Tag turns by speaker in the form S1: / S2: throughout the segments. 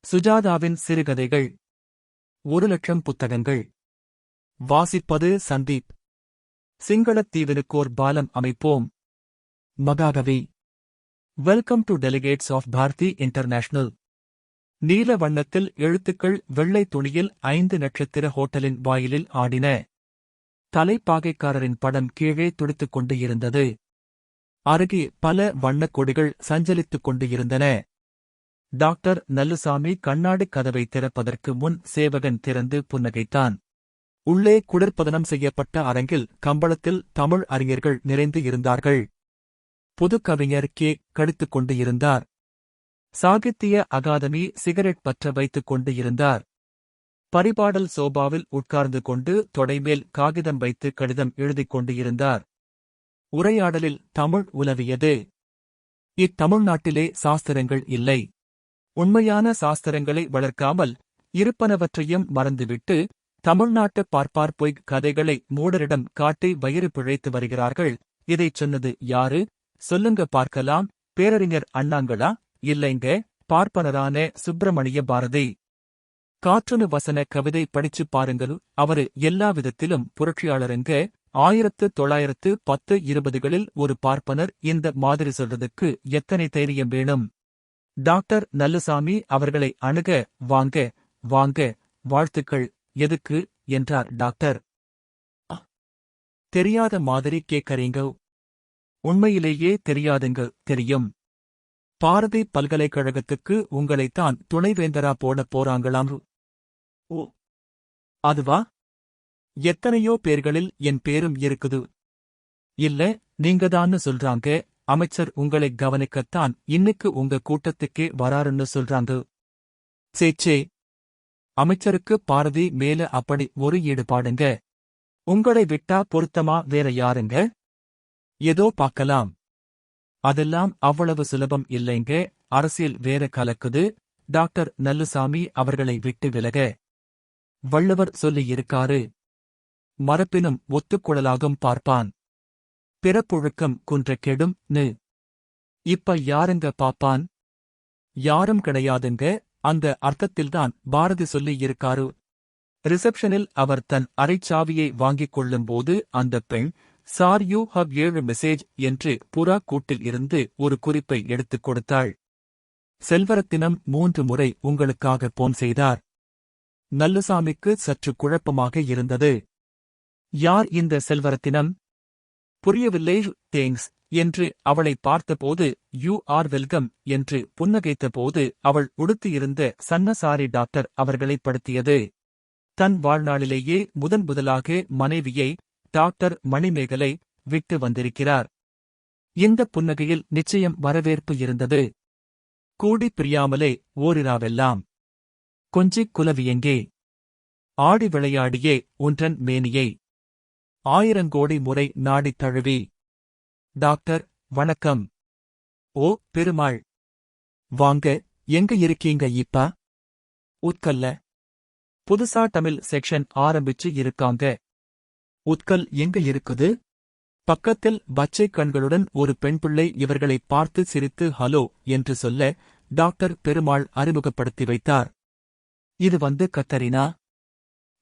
S1: சுஜாதாவின் சிறுகதைகள் 1,00,000 புத்தகங்கள். வாசிப்பது சந்தீப். சிங்களத் தீவினுக்கோர் பாலம் அமைப்போம். மகாகவி. Welcome to delegates of Bharathi international. நீல வண்ணத்தில் எழுத்துக்கள் வெள்ளை துணியில் 5 நட்சத்திர ஹோட்டலின் வாயிலில் ஆடின. தலைப்பாகைக்காரரின் படம் கீழே துடித்துக் கொண்டு இருந்தது. அருகே பல வண்ணக் கொடிகள் சஞ்சலித்துக் கொண்டு இருந்தன. டாக்டர் நல்லுசாமி கண்ணாடிக் கதவை திறப்பதற்கு முன் சேவகன் திறந்து புன்னகைத்தான். உள்ளே குளிர்பதனம் செய்யப்பட்ட அரங்கில் கம்பளத்தில் தமிழ் அறிஞர்கள் நிறைந்து இருந்தார்கள். புதுக்கவிஞர் கே கடித்துக் கொண்டு இருந்தார். சாகித்திய அகாதமி சிகரெட் பற்ற வைத்துக் கொண்டு இருந்தார். பரிபாடல் சோபாவில் உட்கார்ந்து கொண்டு தொடைமேல் காகிதம் வைத்து கடிதம் எழுதிக் கொண்டு இருந்தார். உரையாடலில் தமிழ் உலவியது. இத்தமிழ்நாட்டிலே சாஸ்திரங்கள் இல்லை. உண்மையான சாஸ்திரங்களை வளர்க்காமல் இருப்பனவற்றையும் மறந்துவிட்டு தமிழ்நாட்டு பார்ப்பார் பொய்க் கதைகளை மூடரிடம் காட்டி வயிறு பிழைத்து வருகிறார்கள். இதைச் சொன்னது யாரு? சொல்லுங்க பார்க்கலாம். பேரறிஞர் அண்ணாங்களா? இல்லைங்க, பார்ப்பனரான சுப்பிரமணிய பாரதி. காற்றுனு வசன கவிதை படிச்சு பாருங்கள். அவரு எல்லா விதத்திலும் புரட்சியாளருங்க. 1910-20களில் ஒரு பார்ப்பனர் இந்த மாதிரி சொல்றதுக்கு எத்தனை தைரியம் வேணும்? டாக்டர் நல்லுசாமி அவர்களை அணுக, வாங்க வாங்க, வாழ்த்துக்கள். எதுக்கு என்றார் டாக்டர். தெரியாத மாதிரி கேக்கறீங்க. உண்மையிலேயே தெரியாதுங்க. தெரியும். பாரதி பல்கலைக்கழகத்துக்கு உங்களைத்தான் துணைவேந்தரா போடப் போறாங்களாம். ஓ, அதுவா? எத்தனையோ பேர்களில் என் பேரும் இருக்குது. இல்ல, நீங்கதான்னு சொல்றாங்க. அமைச்சர் உங்களை கவனிக்கத்தான் இன்னைக்கு உங்க கூட்டத்துக்கே வராருன்னு சொல்றாங்க. சேச்சே, அமைச்சருக்கு பாரதி மேல அப்படி ஒரு ஈடுபாடுங்க. உங்களை விட்டா பொருத்தமா வேற யாருங்க? ஏதோ பார்க்கலாம். அதெல்லாம் அவ்வளவு சுலபம் இல்லைங்க. அரசியல் வேற கலக்குது. டாக்டர் நல்லுசாமி அவர்களை விட்டு விலக. வள்ளுவர் சொல்லியிருக்காரு, மரப்பினும் ஒத்துக்குழலாகும் பார்ப்பான், பிறப்புழுக்கம் குன்ற கெடும் நு. இப்ப யாருங்க பாப்பான்? யாரும் கிடையாதுங்க. அந்த அர்த்தத்தில்தான் பாரதி சொல்லியிருக்காரு. ரிசப்ஷனில் அவர் தன் அரைச்சாவியை வாங்கிக் கொள்ளும்போது அந்த பெண், சார் யூ ஹவ் 7 மெசேஜ் என்று புறா கூட்டில் இருந்து ஒரு குறிப்பை எடுத்துக் கொடுத்தாள். செல்வரத்தினம் 3 முறை உங்களுக்காக போன் செய்தார். நல்லுசாமிக்கு சற்று குழப்பமாக இருந்தது. யார் இந்த செல்வரத்தினம்? புரியவில்லை. தேங்க்ஸ் என்று அவளை பார்த்தபோது யூ ஆர் வெல்கம் என்று புன்னகைத்தபோது அவள் உடுத்தியிருந்த சன்னசாரி டாக்டர் அவர்களைப் படுத்தியது. தன் வாழ்நாளிலேயே முதலாக மனைவியை, டாக்டர் மணிமேகலை, விட்டு வந்திருக்கிறார். இந்த புன்னகையில் நிச்சயம் வரவேற்பு இருந்தது. கூடி பிரியாமலே ஓரிராவெல்லாம் கொஞ்சிக் குலவியெங்கே? ஆடி விளையாடியே உன்றன் மேனியை 1000 கோடி முறை நாடித் தழுவி. டாக்டர் வணக்கம். ஓ பெருமாள், வாங்க. எங்க இருக்கீங்க இப்ப? உட்கல்ல. புதுசா தமிழ் செக்ஷன் ஆரம்பிச்சு இருக்காங்க. உட்கல் எங்க இருக்குது? பக்கத்தில் பச்சை கண்களுடன் ஒரு பெண்பிள்ளை இவர்களை பார்த்து சிரித்து ஹலோ என்று சொல்ல டாக்டர் பெருமாள் அறிமுகப்படுத்தி வைத்தார். இது வந்து கத்தரினா.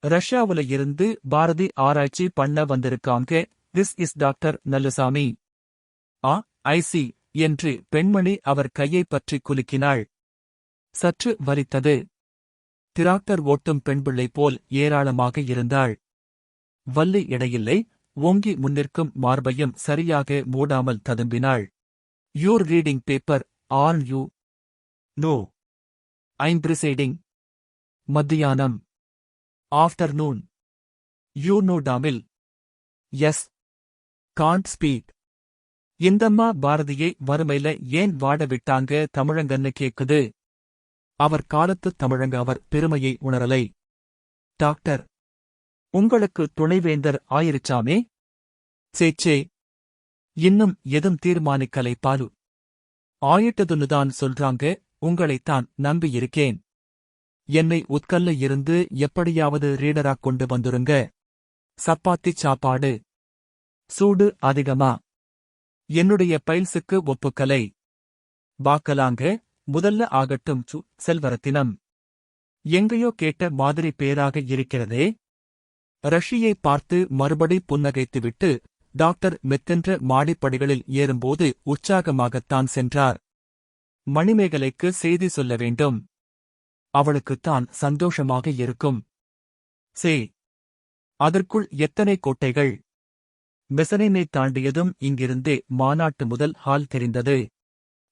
S1: ரஷ்யாவுல இருந்து பாரதி ஆராய்ச்சி பண்ண வந்திருக்காங்க. This is doctor Nallusamy. ஆ, ஐசி என்று பெண்மணி அவர் கையைப் பற்றி குலுக்கினாள். சற்று வலித்தது. டிராக்டர் ஓட்டும் பெண்பிள்ளை போல் ஏராளமாக இருந்தாள். வள்ளி இடையில்லை. ஓங்கி முன்னிற்கும் மார்பையும் சரியாக மூடாமல் ததும்பினாள். Your reading paper on you? No, I'm presiding. மத்தியானம். Afternoon. You know Tamil? Yes. Can't speak. இந்தம்மா பாரதியை வறுமையில ஏன் வாட விட்டாங்க தமிழங்கன்னு கேக்குது. அவர் காலத்து தமிழங்க. அவர் பெருமையை உணரலை. டாக்டர், உங்களுக்கு துணைவேந்தர் ஆயிருச்சாமே? சேச்சே, இன்னும் எதும் தீர்மானிக்கலை பாரு. ஆயிட்டதுன்னுதான் சொல்றாங்க. உங்களைத்தான் நம்பியிருக்கேன். என்னை உட்கல்ல இருந்து எப்படியாவது ரீடராக் கொண்டு வந்துருங்க. சப்பாத்திச் சாப்பாடு. சூடு அதிகமா? என்னுடைய பைல்ஸுக்கு ஒப்புக்கலை. பாக்கலாங்க. முதல்ல ஆகட்டும். செல்வரத்தினம். எங்கேயோ கேட்ட மாதிரி பேராக இருக்கிறதே. ரஷியை பார்த்து மறுபடி புன்னகைத்துவிட்டு டாக்டர் மெத்தென்ற மாடிப்படிகளில் ஏறும்போது உற்சாகமாகத்தான் சென்றார். மணிமேகலைக்கு செய்தி சொல்ல வேண்டும். அவளுக்குத்தான் சந்தோஷமாக இருக்கும். சே, அதற்குள் எத்தனை கோட்டைகள்! மெசனைனை தாண்டியதும் இங்கிருந்தே மாநாட்டு முதல் ஹால் தெரிந்தது.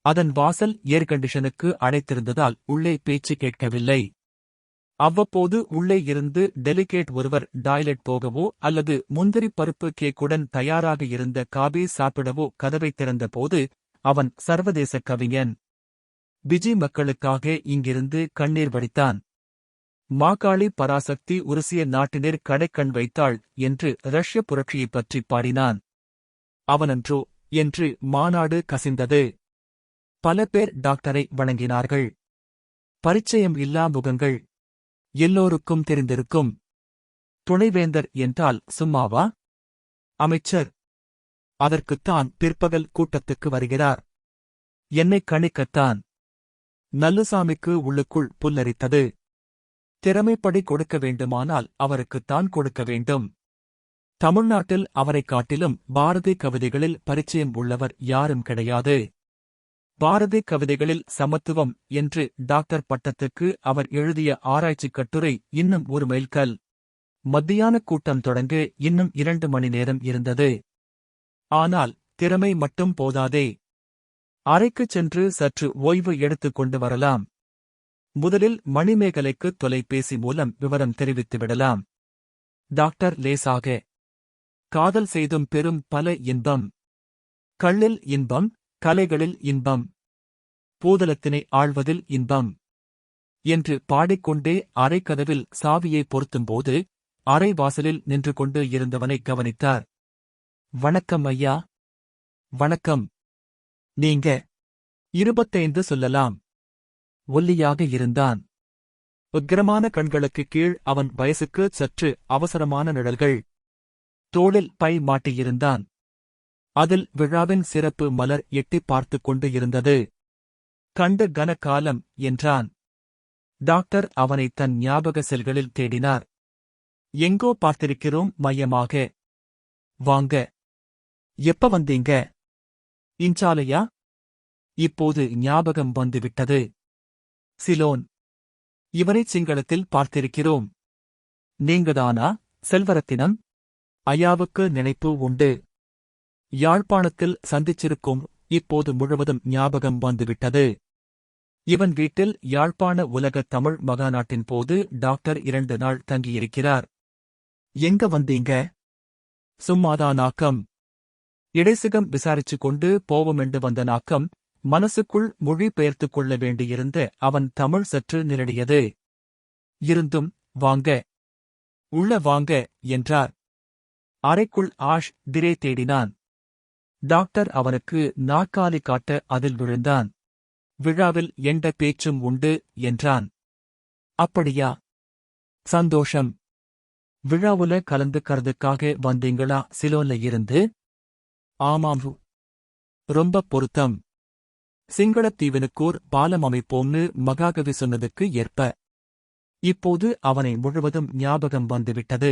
S1: அதன் வாசல் ஏர் கண்டிஷனுக்கு அடைத்திருந்ததால் உள்ளே பேச்சு கேட்கவில்லை. அவ்வப்போது உள்ளே இருந்து டெலிகேட் ஒருவர் டாய்லெட் போகவோ அல்லது முந்திரி பருப்பு கேக்குடன் தயாராக இருந்த காபி சாப்பிடவோ கதவைத் திறந்தபோது அவன் சர்வதேச கவிஞன். பிஜி மக்களுக்காக இங்கிருந்து கண்ணீர் வடித்தான். மாகாளி பராசக்தி உருசிய நாட்டினர் கடைக்கண் வைத்தாள் என்று ரஷ்ய புரட்சியைப் பற்றி பாடினான். அவனன்றோ என்று மாநாடு கசிந்தது. பல பேர் டாக்டரை வணங்கினார்கள். பரிச்சயம் இல்லா முகங்கள். எல்லோருக்கும் தெரிந்திருக்கும். துணைவேந்தர் என்றால் சும்மாவா? அமைச்சர். அதற்குத்தான் பிற்பகல் கூட்டத்துக்கு வருகிறார். என்னைக் கணிக்கத்தான். நல்லுசாமிக்கு உள்ளுக்குள் புல்லரித்தது. திறமைப்படி கொடுக்க வேண்டுமானால் அவருக்குத்தான் கொடுக்க வேண்டும். தமிழ்நாட்டில் அவரைக் காட்டிலும் பாரதி கவிதைகளில் பரிச்சயம் உள்ளவர் யாரும் கிடையாது. பாரதி கவிதைகளில் சமத்துவம் என்று டாக்டர் பட்டத்துக்கு அவர் எழுதிய ஆராய்ச்சிக் கட்டுரை இன்னும் ஒரு மைல்கல். மத்தியான கூட்டம் தொடங்க இன்னும் 2 மணி நேரம் இருந்தது. ஆனால் திறமை மட்டும் போதாதே. அறைக்குச் சென்று சற்று ஓய்வு எடுத்துக் கொண்டு வரலாம். முதலில் மணிமேகலைக்கு தொலைபேசி மூலம் விவரம் தெரிவித்துவிடலாம். டாக்டர் லேசாக. காதல் செய்தும் பெரும் பல இன்பம். கள்ளில் இன்பம், கலைகளில் இன்பம், பூதலத்தினை ஆழ்வதில் இன்பம் என்று பாடிக்கொண்டே அறைக்கதவில் சாவியை பொருத்தும்போது அறை வாசலில் நின்று கொண்டு இருந்தவனை கவனித்தார். வணக்கம் ஐயா. வணக்கம். நீங்க 25 சொல்லலாம். ஒல்லியாக இருந்தான். உக்கிரமான கண்களுக்கு கீழ் அவன் வயசுக்கு சற்று அவசரமான நிழல்கள். தோளில் பை மாட்டியிருந்தான். அதில் விழாவின் சிறப்பு மலர் எட்டிப் பார்த்துக் கொண்டு இருந்தது. கண்டு கன காலம் என்றான். டாக்டர் அவனை தன் ஞாபக செல்களில் தேடினார். எங்கோ பார்த்திருக்கிறோம் மையமாக. வாங்க. எப்ப வந்தீங்க? இன்சாலையா? இப்போது ஞாபகம் வந்துவிட்டது. சிலோன். இவனை சிங்களத்தில் பார்த்திருக்கிறோம். நீங்கதானா செல்வரத்தினம்? ஐயாவுக்கு நினைப்பு உண்டு. யாழ்ப்பாணத்தில் சந்திச்சிருக்கும். இப்போது முழுவதும் ஞாபகம் வந்துவிட்டது. இவன் வீட்டில் யாழ்ப்பாண உலக தமிழ் மகாநாட்டின் போது டாக்டர் 2 நாள் தங்கியிருக்கிறார். எங்க வந்தீங்க? சும்மாதானாக்கம். இடைசிகம் விசாரிச்சு கொண்டு போவோமென்று வந்த நாக்கம். மனசுக்குள் மொழி பெயர்த்துக் கொள்ள வேண்டியிருந்த அவன் தமிழ் சற்று நிரடியது. இருந்தும் வாங்க. உள்ள வாங்க என்றார். அறைக்குள் ஆஷ் திரே தேடினான். டாக்டர் அவனுக்கு நாற்காலி காட்ட அதில் விழுந்தான். விழாவில் எந்த பேச்சும் உண்டு என்றான். அப்படியா? சந்தோஷம். விழாவுல கலந்துக்கறதுக்காக வந்தீங்களா சிலோன்ல இருந்து? ஆமாம். ரொம்ப பொருத்தம். சிங்களத்தீவினுக்கூர் பாலம் அமைப்போம்னு மகாகவி சொன்னதுக்கு ஏற்ப. இப்போது அவனை முழுவதும் ஞாபகம் வந்துவிட்டது.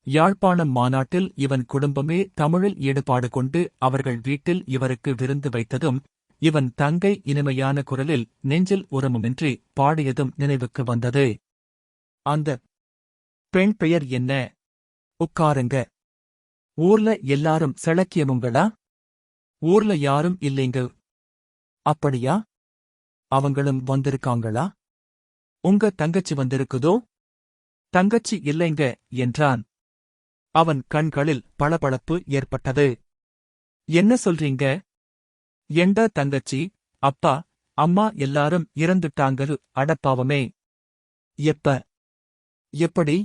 S1: யாழ்ப்பாணம் மாநாட்டில் இவன் குடும்பமே தமிழில் ஈடுபாடு கொண்டு அவர்கள் வீட்டில் இவருக்கு விருந்து வைத்ததும், இவன் தங்கை இனிமையான குரலில் நெஞ்சில் உரமுமின்றி பாடியதும் நினைவுக்கு வந்தது. அந்த பெண் பெயர் என்ன? உட்காருங்க. ஊர்ல எல்லாரும் செளக்கியமுங்களா? ஊர்ல யாரும் இல்லைங்க. அப்படியா? அவங்களும் வந்திருக்காங்களா? உங்க தங்கச்சி வந்திருக்குதோ? தங்கச்சி இல்லைங்க என்றான். அவன் கண்களில் பளபளப்பு ஏற்பட்டது. என்ன சொல்றீங்க? எந்த தங்கச்சி? அப்பா அம்மா எல்லாரும் இறந்துட்டாங்கரு. அடப்பாவமே. எப்ப? எப்படி?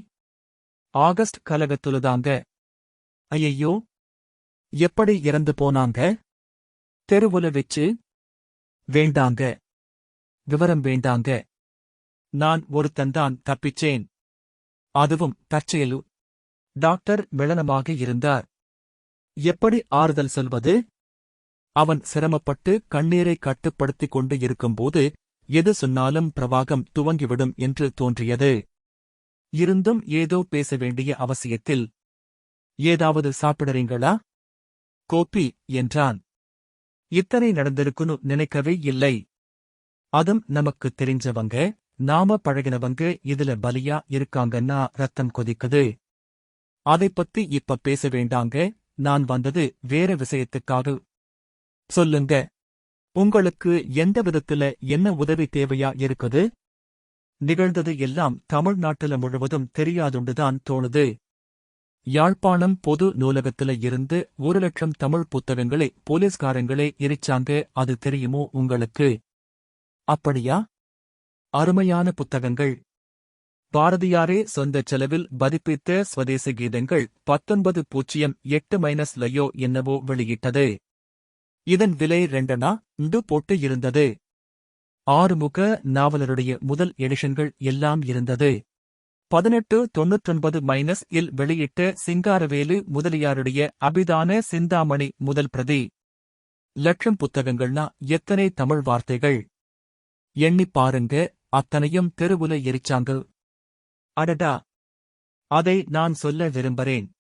S1: ஆகஸ்ட் கலகத்துலதாங்க. ஐயையோ, எப்படி இறந்து போனாங்க? தெருவுல வெச்சு? வேண்டாங்க. விவரம் வேண்டாங்க. நான் ஒருத்தன்தான் தப்பிச்சேன். அதுவும் தற்செயலு. டாக்டர் மெளனமாக இருந்தார். எப்படி ஆறுதல் சொல்வது? அவன் சிரமப்பட்டு கண்ணீரை கட்டுப்படுத்திக் கொண்டு இருக்கும்போது எது சொன்னாலும் பிரவாகம் துவங்கிவிடும் என்று தோன்றியது. இருந்தும் ஏதோ பேச வேண்டிய அவசியத்தில், ஏதாவது சாப்பிடுறீங்களா? கோப்பி என்றான். இத்தனை நடந்திருக்குன்னு நினைக்கவே இல்லை. அதும் நமக்கு தெரிஞ்சவங்க, நாம பழகினவங்க இதுல பலியா இருக்காங்கன்னா ரத்தம் கொதிக்குது. அதைப் பத்தி இப்ப பேச வேண்டாங்க, நான் வந்தது வேற விஷயத்துக்காக. சொல்லுங்க, உங்களுக்கு எந்த விதத்துல என்ன உதவி தேவையா இருக்குது? நிகழ்ந்தது எல்லாம் தமிழ்நாட்டுல முழுவதும் தெரியாதுண்டுதான் தோணுது. யாழ்ப்பாணம் பொது நூலகத்துல இருந்து 1,00,000 தமிழ் புத்தகங்களை போலீஸ்காரங்களே எரிச்சாங்க, அது தெரியுமோ உங்களுக்கு? அப்படியா? அருமையான புத்தகங்கள். பாரதியாரே சொந்த செலவில் பதிப்பித்த ஸ்வதேச கீதங்கள் 1908 லயோ என்னவோ வெளியிட்டது. இதன் விலை 2 போட்டு இருந்தது. ஆறுமுக நாவலருடைய முதல் எடிஷன்கள் எல்லாம் இருந்தது. 1899 இல் வெளியிட்ட சிங்காரவேலு முதலியாருடைய அபிதான சிந்தாமணி முதல் பிரதி. லட்சம் புத்தகங்கள்னா எத்தனை தமிழ் வார்த்தைகள்! எண்ணிப் பாருங்க, அத்தனையும் தெருவுல எரிச்சாங்க. அடடா! அதை நான் சொல்ல விரும்புறேன்.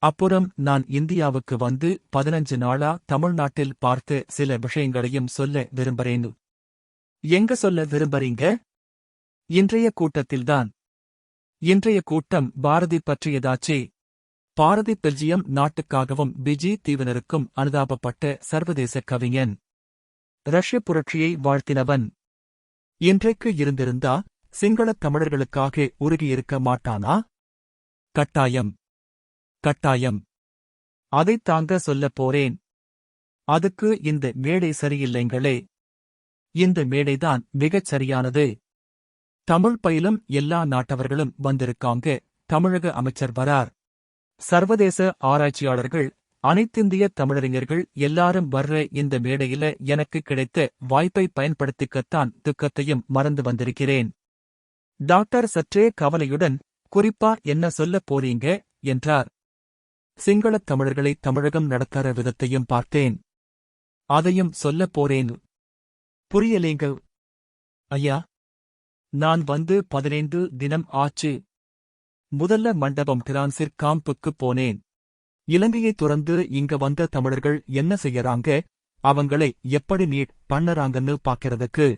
S1: அப்புறம் நான் இந்தியாவுக்கு வந்து 15 நாளா தமிழ்நாட்டில் பார்த்த சில விஷயங்களையும் சொல்ல விரும்புறேன். எங்க சொல்ல விரும்புறீங்க? இன்றைய கூட்டத்தில்தான். இன்றைய கூட்டம் பாரதி பற்றியதாச்சே. பாரதி பெல்ஜியம் நாட்டுக்காகவும் பிஜி தீவினருக்கும் அனுதாபப்பட்ட சர்வதேச கவிஞன். ரஷ்ய புரட்சியை வாழ்த்தினவன். இன்றைக்கு இருந்திருந்தா சிங்களத் தமிழர்களுக்காக உருகியிருக்க மாட்டானா? கட்டாயம், கட்டாயம். அதைத் தாங்க சொல்லப் போறேன். அதுக்கு இந்த மேடை சரியில்லைங்களே. இந்த மேடைதான் மிகச் சரியானது. தமிழ் பயிலும் எல்லா நாட்டவர்களும் வந்திருக்காங்க. தமிழக அமைச்சர் வரார். சர்வதேச ஆராய்ச்சியாளர்கள், அனைத்திந்திய தமிழறிஞர்கள் எல்லாரும் வர்ற இந்த மேடையில எனக்கு கிடைத்த வாய்ப்பை பயன்படுத்திக்கத்தான் துக்கத்தையும் மறந்து வந்திருக்கிறேன். டாக்டர் சற்றே கவலையுடன், குறிப்பா என்ன சொல்லப் போறீங்க என்றார். சிங்களத் தமிழர்களை தமிழகம் நடத்துற விதத்தையும் பார்த்தேன். அதையும் சொல்லப் போறேன். புரியலேங்க. ஐயா, நான் வந்து 15 தினம் ஆச்சு. முதல்ல மண்டபம் டிரான்சிட் காம்புக்குப் போனேன். இலங்கையை துறந்து இங்க வந்த தமிழர்கள் என்ன செய்யறாங்க, அவங்களை எப்படி மீட் பண்ணறாங்கன்னு பாக்கிறதுக்கு.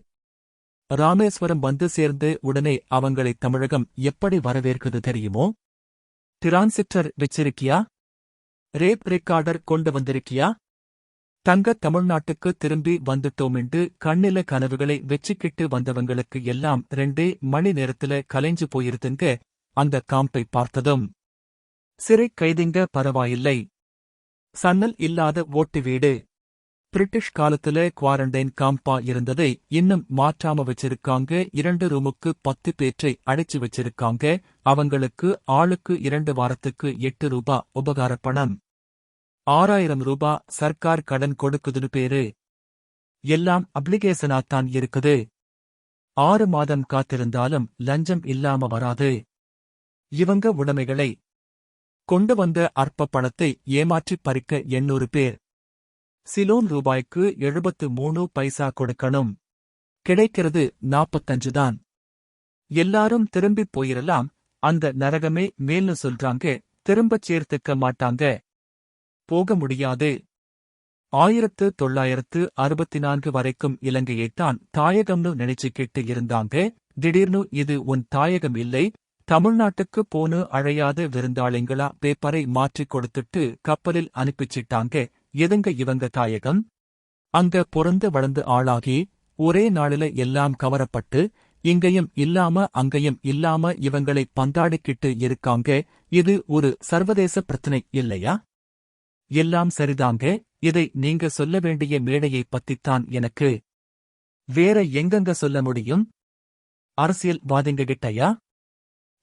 S1: ராமேஸ்வரம் வந்து சேர்ந்து உடனே அவங்களை தமிழகம் எப்படி வரவேற்குது தெரியுமோ? டிரான்சிட்டர் வச்சிருக்கியா? ரேப் ரெக்கார்டர் கொண்டு வந்திருக்கியா? தங்க தமிழ்நாட்டுக்கு திரும்பி வந்துட்டோமிண்டு கண்ணில கனவுகளை வெச்சிக்கிட்டு வந்தவங்களுக்கு எல்லாம் 2 மணி நேரத்துல கலைஞ்சு போயிருதுங்க. அந்த காம்பை பார்த்ததும் சிறை கைதிங்க பரவாயில்லை. சன்னல் இல்லாத ஓட்டு வீடு. பிரிட்டிஷ் காலத்துல குவாரண்டைன் காம்பா இருந்ததை இன்னும் மாற்றாம வச்சிருக்காங்க. 2 ரூமுக்கு 10 பேற்றை அடைச்சு வச்சிருக்காங்க. அவங்களுக்கு ஆளுக்கு 2 வாரத்துக்கு 8 ரூபா உபகாரப் பணம். 6000 ரூபா சர்க்கார் கடன் கொடுக்குதுன்னு பேரு. எல்லாம் அப்ளிகேஷனாத்தான் இருக்குது. 6 மாதம் காத்திருந்தாலும் லஞ்சம் இல்லாம வராது. இவங்க உடைமைகளை கொண்டு வந்த அற்ப பணத்தை ஏமாற்றிப் பறிக்க 800 பேர். சிலோன் ரூபாய்க்கு 73 பைசா கொடுக்கணும். கிடைக்கிறது 45 தான். எல்லாரும் திரும்பிப் போயிரலாம். அந்த நரகமே மேல்னு சொல்றாங்க. திரும்பச் சேர்த்துக்க மாட்டாங்க. போக முடியாது. 1964 வரைக்கும் இலங்கையைத்தான் தாயகம்னு நினைச்சுக்கிட்டு இருந்தாங்க. திடீர்னு இது உன் தாயகம் இல்லை, தமிழ்நாட்டுக்கு போனு அழையாத விருந்தாளிங்களா பேப்பரை மாற்றிக் கொடுத்துட்டு கப்பலில் அனுப்பிச்சிட்டாங்க. எதுங்க இவங்க தாயகம்? அங்க பொறந்து வளர்ந்து ஆளாகி ஒரே நாளில எல்லாம் கவரப்பட்டு இங்கேயும் இல்லாம அங்கேயும் இல்லாம இவங்களை பந்தாடிக்கிட்டு இருக்காங்க. இது ஒரு சர்வதேச பிரச்சனை இல்லையா? எல்லாம் சரிதாங்க. இதை நீங்க சொல்ல வேண்டிய மேடையைப் பத்தித்தான் எனக்கு. வேற எங்கெங்க சொல்ல முடியும்? அரசியல் வாதிங்க கிட்டயா?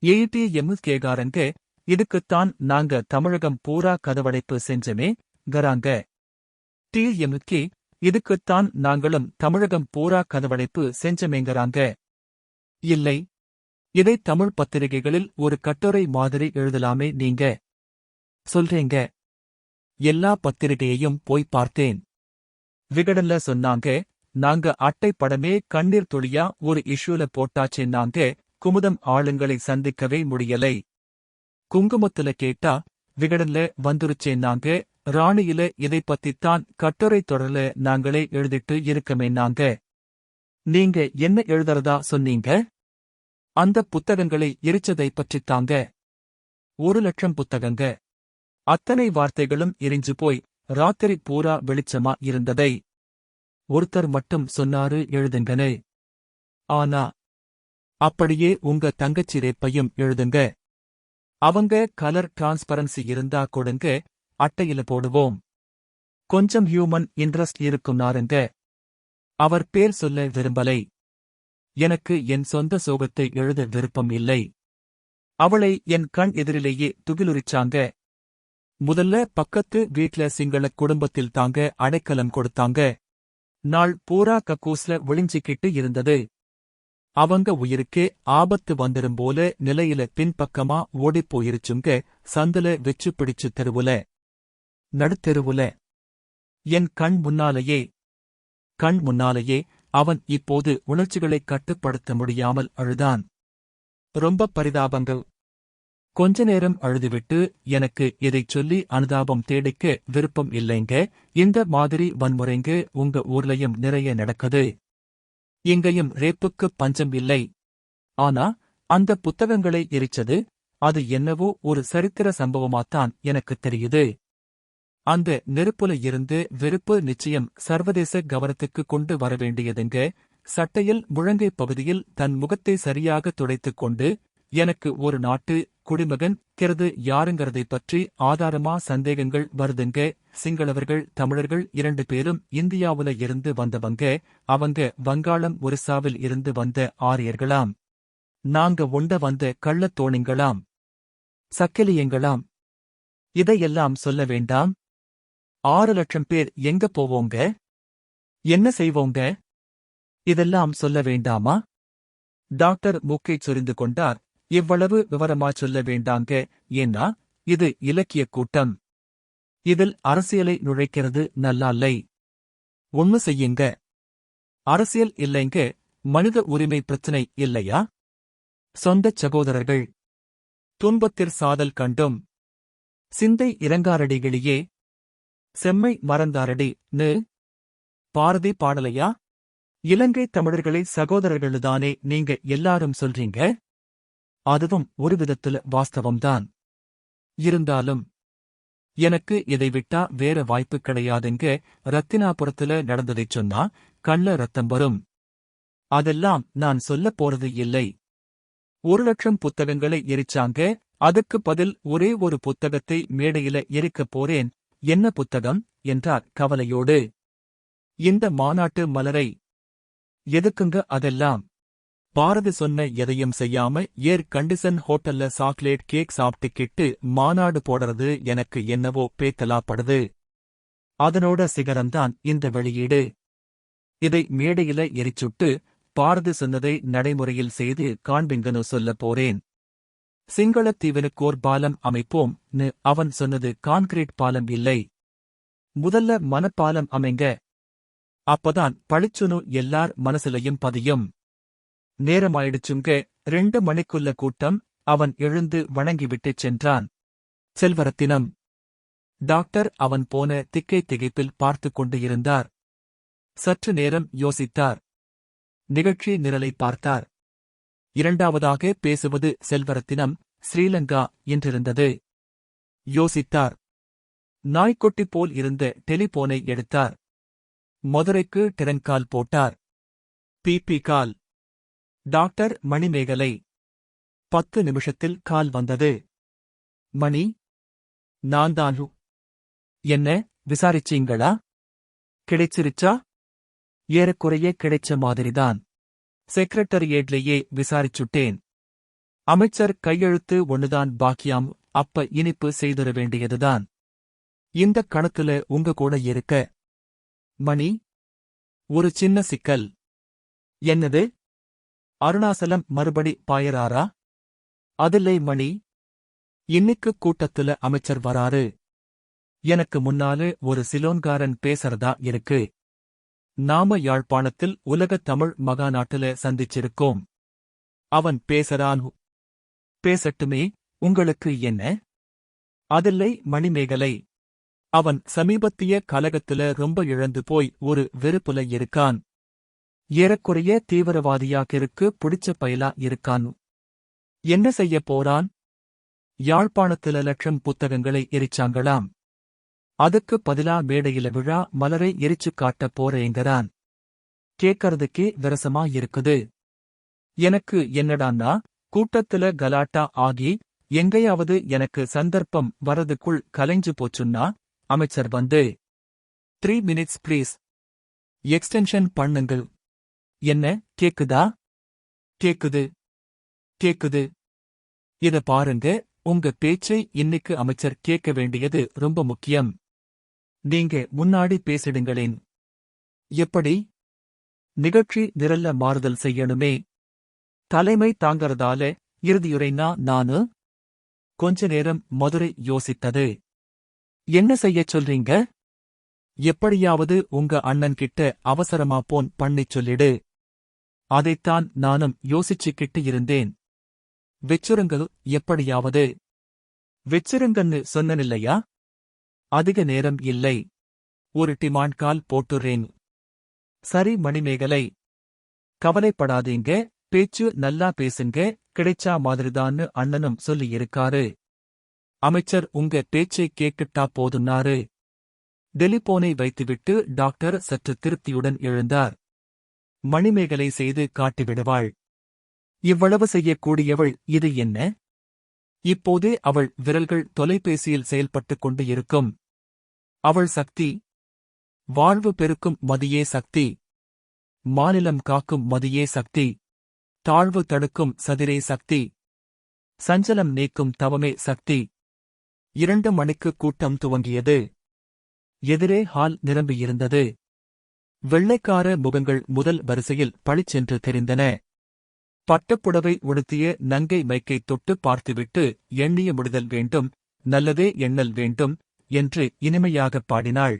S1: ஏடிஎம் கேகாரங்க, இதுக்குத்தான் நாங்க தமிழகம் பூரா கதவடைப்பு செஞ்சமே கராங்க. டிஎம்கே, இதுக்குத்தான் நாங்களும் தமிழகம் பூரா கதவடைப்பு செஞ்சமேங்கறாங்க. இல்லை, இதை தமிழ் பத்திரிகைகளில் ஒரு கட்டுரை மாதிரி எழுதலாமே நீங்க. சொல்றீங்க. எல்லா பத்திரிகையையும் போய் பார்த்தேன். விகடன்ல சொன்னாங்க, நாங்க அட்டை படமே கண்ணீர் துளியா ஒரு இஷ்யூல போட்டாச்சேன்னாங்க. குமுதம் ஆளுங்களை சந்திக்கவே முடியலை. குங்குமத்துல கேட்டா விகடன்ல வந்துருச்சேன்னாங்க. ராணியில இதை பத்தித்தான் கட்டுரை தொடர்ல நாங்களே எழுதிட்டு இருக்கமேன்னாங்க. நீங்க என்ன எழுதுறதா சொன்னீங்க? அந்த புத்தகங்களை எரிச்சதை பற்றித்தாங்க. 1,00,000 புத்தகங்க. அத்தனை வார்த்தைகளும் எரிஞ்சு போய் ராத்திரி பூரா வெளிச்சமா இருந்ததை. ஒருத்தர் மட்டும் சொன்னாரு எழுதுங்கன்னு. ஆனா அப்படியே உங்க தங்கச்சி ரேப்பையும் எழுதுங்க. அவங்க கலர் டிரான்ஸ்பரன்சி இருந்தா கொடுங்க, அட்டையில போடுவோம். கொஞ்சம் ஹியூமன் இன்ட்ரெஸ்ட் இருக்கும்னாருங்க. அவர் பேர் சொல்ல விரும்பலை. எனக்கு என் சொந்த சோகத்தை எழுத விருப்பம் இல்லை. அவளை என் கண் எதிரிலேயே துகிலுரிச்சாங்க. முதல்ல பக்கத்து வீட்ல சிங்கள குடும்பத்தில் தாங்க அடைக்கலம் கொடுத்தாங்க. நாள் பூரா கக்கூஸ்ல ஒளிஞ்சிக்கிட்டு இருந்தது. அவங்க உயிருக்கே ஆபத்து வந்துரும் போல நிலையில பின்பக்கமா ஓடிப் போயிருச்சுங்க. சந்துல வெச்சு பிடிச்சு தெருவுல, நடுத்தெருவுல, என் கண் முன்னாலேயே அவன் இப்போது உணர்ச்சிகளைக் கட்டுப்படுத்த முடியாமல் அழுதான். ரொம்ப பரிதாபங்கள். கொஞ்ச நேரம் அழுதுவிட்டு, எனக்கு இதைச் சொல்லி அனுதாபம் தேடிக்க விருப்பம் இல்லைங்க. இந்த மாதிரி வன்முறைங்க உங்க ஊர்லயும் நிறைய நடக்குது. இங்கேயும் ரேப்புக்குப் பஞ்சம் இல்லை. ஆனா அந்த புத்தகங்களை எரிச்சது, அது என்னவோ ஒரு சரித்திர சம்பவமாத்தான் எனக்குத் தெரியுது. அந்த நெருப்புல இருந்து வெறுப்பு நிச்சயம் சர்வதேச கவனத்துக்கு கொண்டு வரவேண்டியதுங்க. சட்டையில் முழங்கை பகுதியில் தன் முகத்தை சரியாக துடைத்துக் கொண்டு, எனக்கு ஒரு நாட்டு குடிமகன் கிறது யாருங்கிறதைப் பற்றி ஆதாரமா சந்தேகங்கள் வருதுங்க. சிங்களவர்கள் தமிழர்கள் 2 பேரும் இந்தியாவுல இருந்து வந்தவங்க. அவங்க வங்காளம் ஒரிசாவில் இருந்து வந்த ஆரியர்களாம். நாங்க உண்ட வந்த கள்ளத் தோணிங்களாம், சக்கிலியங்களாம். இதையெல்லாம் சொல்ல வேண்டாம். 6,00,000 பேர் எங்க போவோங்க? என்ன செய்வோங்க? இதெல்லாம் சொல்ல வேண்டாமா? டாக்டர் மூக்கைச் சொரிந்து கொண்டார். இவ்வளவு விவரமா சொல்ல வேண்டாங்க. ஏன்னா இது இலக்கியக் கூட்டம். இதில் அரசியலை நுழைக்கிறது நல்லால்லை. ஒண்ணு செய்யுங்க. அரசியல் இல்லைங்க, மனித உரிமை பிரச்சனை இல்லையா? சொந்தச் சகோதரர்கள் துன்பத்திற் சாதல் கண்டும் சிந்தை இறங்காரடிகளியே செம்மை மறந்தாரடி நு பாரதி பாடலையா? இலங்கை தமிழர்களை சகோதரர்களுதானே நீங்க எல்லாரும் சொல்றீங்க. அதுவும் ஒரு விதத்துல வாஸ்தவம்தான். இருந்தாலும் எனக்கு இதை விட்டா வேற வாய்ப்பு கிடையாதுங்க. ரத்தினாபுரத்துல நடந்ததைச் சொன்னா கண்ல ரத்தம் வரும். அதெல்லாம் நான் சொல்லப் போறது இல்லை. 1,00,000 புத்தகங்களை எரிச்சாங்க. அதுக்கு பதில் ஒரே ஒரு புத்தகத்தை மேடையில எரிக்கப் போறேன். என்ன புத்தகம் என்றார் கவலையோடு. இந்த மாநாட்டு மலரை. எதுக்குங்க அதெல்லாம்? பாரதி சொன்ன எதையும் செய்யாம ஏர் கண்டிஷன் ஹோட்டல்ல சாக்லேட் கேக் சாப்பிட்டுக்கிட்டு மாநாடு போடுறது எனக்கு என்னவோ பேத்தலாப்படுது. அதனோட சிகரம்தான் இந்த வெளியீடு. இதை மேடையில எரிச்சுட்டு பாரதி சொன்னதை நடைமுறையில் செய்து காண்பிங்கன்னு சொல்லப் போறேன். சிங்களத் தீவினுக்கோர் பாலம் அமைப்போம் னு அவன் சொன்னது கான்கிரீட் பாலம் இல்லை. முதல்ல மனப்பாலம் அமைங்க. அப்பதான் பளிச்சுனு எல்லார் மனசுலையும் பதியும். நேரமாயிடுச்சுங்க. 2 மணிக்குள்ள கூட்டம். அவன் எழுந்து வணங்கிவிட்டுச் சென்றான். செல்வரத்தினம் டாக்டர் அவன் போன திக்கை திகைப்பில் பார்த்துக் கொண்டு இருந்தார். சற்று நேரம் யோசித்தார். நிகழ்ச்சி நிரலை பார்த்தார். 2வதாக பேசுவது செல்வரத்தினம், ஸ்ரீலங்கா என்றிருந்தது. யோசித்தார். நாய்க்குட்டி போல் இருந்த டெலிபோனை எடுத்தார். மதுரைக்கு டிரங்கால் போட்டார். பிபி கால். டாக்டர் மணிமேகலை. 10 நிமிஷத்தில் கால் வந்தது. மணி, நான்தானு. என்ன விசாரிச்சீங்களா? கிடைச்சிருச்சா? ஏறக்குறைய கிடைச்ச மாதிரிதான். செக்ரட்டரியேட்லேயே விசாரிச்சுட்டேன். அமைச்சர் கையெழுத்து ஒண்ணுதான் பாக்கியாம். அப்ப இனிப்பு செய்திட வேண்டியதுதான். இந்த கணக்குல உங்க கூட இருக்க. மணி, ஒரு சின்ன சிக்கல். என்னது? அருணாசலம் மறுபடி பாயறாரா? அதில்லை மணி. இன்னிக்கு கூட்டத்துல அமைச்சர் வராரு. எனக்கு முன்னாலே ஒரு சிலோன்காரன் பேசறதா இருக்கு. நாம யாழ்ப்பாணத்தில் உலகத் தமிழ் மகாநாட்டுல சந்திச்சிருக்கோம். அவன் பேசறான். பேசட்டுமே, உங்களுக்கு என்ன? அதில்லை மணிமேகலை. அவன் சமீபத்திய கலகத்துல ரொம்ப இழந்து போய் ஒரு வெறுப்புல இருக்கான். ஏறக்குறைய தீவிரவாதியாக்கிருக்கு பிடிச்ச பயலா இருக்கான். என்ன செய்யப் போறான்? யாழ்ப்பாணத்துல லட்சம் புத்தகங்களை எரிச்சாங்களாம். அதுக்கு பதிலா மேடையில விழா மலரை எரிச்சுக் காட்டப் போறேங்கிறான். கேக்கறதுக்கே விரசமா இருக்குது. எனக்கு என்னடான்னா, கூட்டத்துல கலாட்டா ஆகி எங்கேயாவது எனக்கு சந்தர்ப்பம் வரதுக்குள் கலைஞ்சு போச்சுன்னா, அமைச்சர் வந்து 3 மினிட்ஸ் ப்ளீஸ் எக்ஸ்டென்ஷன் பண்ணுங்கள். என்ன கேக்குதா? கேக்குது கேக்குது. இத பாருங்க, உங்க பேச்சை இன்னைக்கு அமைச்சர் கேட்க வேண்டியது ரொம்ப முக்கியம். நீங்க முன்னாடி பேசிடுங்களேன். எப்படி? நிகழ்ச்சி நிரல்ல மாறுதல் செய்யணுமே. தலைமை தாங்கறதால இறுதியுரைனா நானு? கொஞ்ச நேரம் மதுரை யோசித்தது. என்ன செய்யச் சொல்றீங்க? எப்படியாவது உங்க அண்ணன் கிட்ட அவசரமா போன் பண்ணிச் சொல்லிடு. அதைத்தான் நானும் யோசிச்சுக்கிட்டு இருந்தேன். வெச்சுருங்கள் எப்படியாவது. வெச்சிருங்கன்னு சொன்னனில்லையா? அதிக நேரம் இல்லை. ஒரு டிமாண்ட் கால் போட்டுறேன். சரி மணிமேகலை. கவலைப்படாதீங்க, பேச்சு நல்லா பேசுங்க, கிடைச்சா மாதிரிதான்னு அண்ணனும் சொல்லியிருக்காரு. அமைச்சர் உங்க பேச்சை கேட்டுட்டா போதுன்னாரு. டெலிபோனை வைத்துவிட்டு டாக்டர் சற்று திருப்தியுடன் எழுந்தார். மணிமேகலை செய்து காட்டிவிடுவாள். இவ்வளவு செய்யக்கூடியவள் இது என்ன? இப்போதே அவள் விரல்கள் தொலைபேசியில் செயல்பட்டுக் கொண்டு இருக்கும். அவள் சக்தி. வாழ்வு பெருக்கும் மதியே சக்தி. மாநிலம் காக்கும் மதியே சக்தி. தாழ்வு தடுக்கும் சதிரே சக்தி. சஞ்சலம் நீக்கும் தவமே சக்தி. 2 மணிக்கு கூட்டம் துவங்கியது. எதிரே ஹால் நிரம்பியிருந்தது. வெள்ளைக்கார முகங்கள் முதல் வரிசையில் பளிச்சென்று தெரிந்தன. பட்டுப்புடவை உடுத்திய நங்கை மைக்கை தொட்டு பார்த்துவிட்டு எண்ணிய முடிதல் வேண்டும், நல்லதே எண்ணல் வேண்டும் என்று இனிமையாகப் பாடினாள்.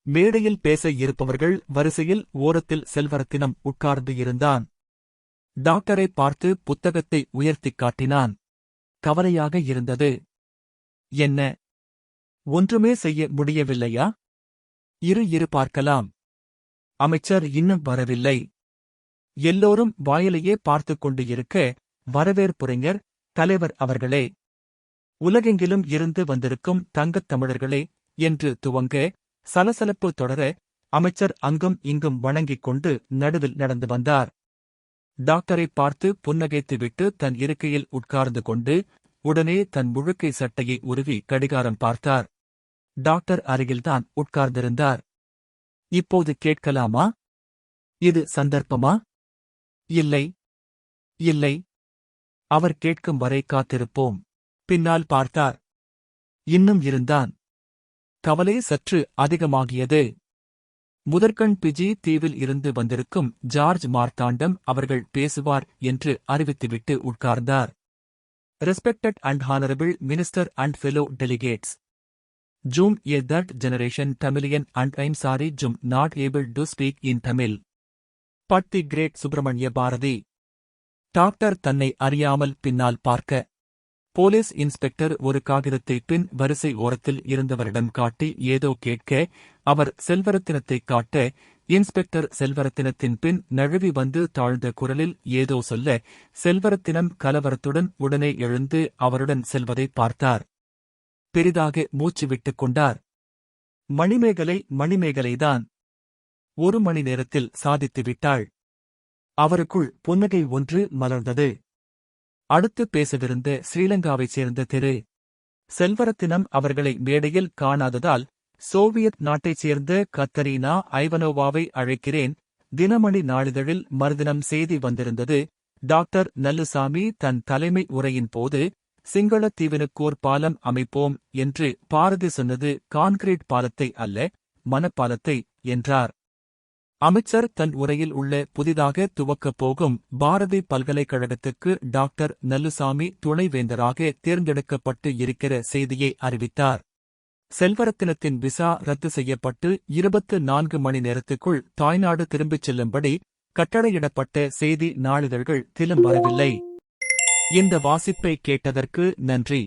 S1: மேடையில் பேச இருப்பவர்கள் வரிசையில் ஓரத்தில் செல்வரத்தினம் உட்கார்ந்து இருந்தான். டாக்டரை பார்த்து புத்தகத்தை உயர்த்திக் காட்டினான். கவலையாக இருந்தது. என்ன? ஒன்றுமே செய்ய முடியவில்லையா? இரு பார்க்கலாம். அமைச்சர் இன்னும் வரவில்லை. எல்லோரும் வாயிலையே பார்த்துக் கொண்டு இருக்க, வரவேற்புரைஞர், தலைவர் அவர்களே, உலகெங்கிலும் இருந்து வந்திருக்கும் தங்கத் தமிழர்களே என்று துவங்க, சலசலப்பு தொடர, அமைச்சர் அங்கும் இங்கும் வணங்கிக் கொண்டு நடுவில் நடந்து வந்தார். டாக்டரை பார்த்து புன்னகைத்துவிட்டு தன் இருக்கையில் உட்கார்ந்து கொண்டு, உடனே தன் முழுக்கை சட்டையை உருவி கடிகாரம் பார்த்தார். டாக்டர் அருகில்தான் உட்கார்ந்திருந்தார். இப்போது கேட்கலாமா? இது சந்தர்ப்பமா? இல்லை இல்லை. அவர் கேட்கும் வரை காத்திருப்போம். பின்னால் பார்த்தார். இன்னும் இருந்தான். கவலை சற்று அதிகமாகியது. முதற்கண் பிஜி தீவில் இருந்து வந்திருக்கும் ஜார்ஜ் மார்த்தாண்டம் அவர்கள் பேசுவார் என்று அறிவித்துவிட்டு உட்கார்ந்தார். Respected and honourable minister and fellow delegates. Jum a that generation Tamilian and I'm sorry Jum not able to speak in Tamil. But the great Subramanya Bharati. Doctor தன்னை அறியாமல் பின்னால் பார்க்க. போலீஸ் இன்ஸ்பெக்டர் ஒரு காகிதத்தை பின் வரிசை ஓரத்தில் இருந்தவரிடம் காட்டி ஏதோ கேட்க, அவர் செல்வரத்தினத்தைக் காட்ட, இன்ஸ்பெக்டர் செல்வரத்தினத்தின் பின் நழுவி வந்து தாழ்ந்த குரலில் ஏதோ சொல்ல, செல்வரத்தினம் கலவரத்துடன் உடனே எழுந்து அவருடன் செல்வதை பார்த்தார். பெரிதாக மூச்சு விட்டுக் கொண்டார். மணிமேகலைதான். 1 மணி நேரத்தில் சாதித்துவிட்டாள். அவருக்குள் புன்னகை ஒன்று மலர்ந்தது. அடுத்து பேசவிருந்த ஸ்ரீலங்காவைச் சேர்ந்த திரு செல்வரத்தினம் அவர்களை மேடையில் காணாததால், சோவியத் நாட்டைச் சேர்ந்த கத்தரீனா ஐவனோவாவை அழைக்கிறேன். தினமணி நாளிதழில் மறுதினம் செய்தி வந்திருந்தது. டாக்டர் நல்லுசாமி தன் தலைமை உரையின் போது, சிங்களத் தீவினுக்கோர் பாலம் அமைப்போம் என்று பாரதி சொன்னது கான்கிரீட் பாலத்தை அல்ல, மனப்பாலத்தை என்றார். அமைச்சர் தன் உரையில் உள்ள புதிதாக துவக்கப் போகும் பாரதி பல்கலைக்கழகத்துக்கு டாக்டர் நல்லுசாமி துணைவேந்தராக தேர்ந்தெடுக்கப்பட்டு இருக்கிற செய்தியை அறிவித்தார். செல்வரத்தினத்தின் விசா ரத்து செய்யப்பட்டு 24 மணி நேரத்துக்குள் தாய்நாடு திரும்பிச் செல்லும்படி கட்டளையிடப்பட்ட செய்தி நாளிதழ்கள் திலும் வரவில்லை. இந்த வாசிப்பை கேட்டதற்கு நன்றி.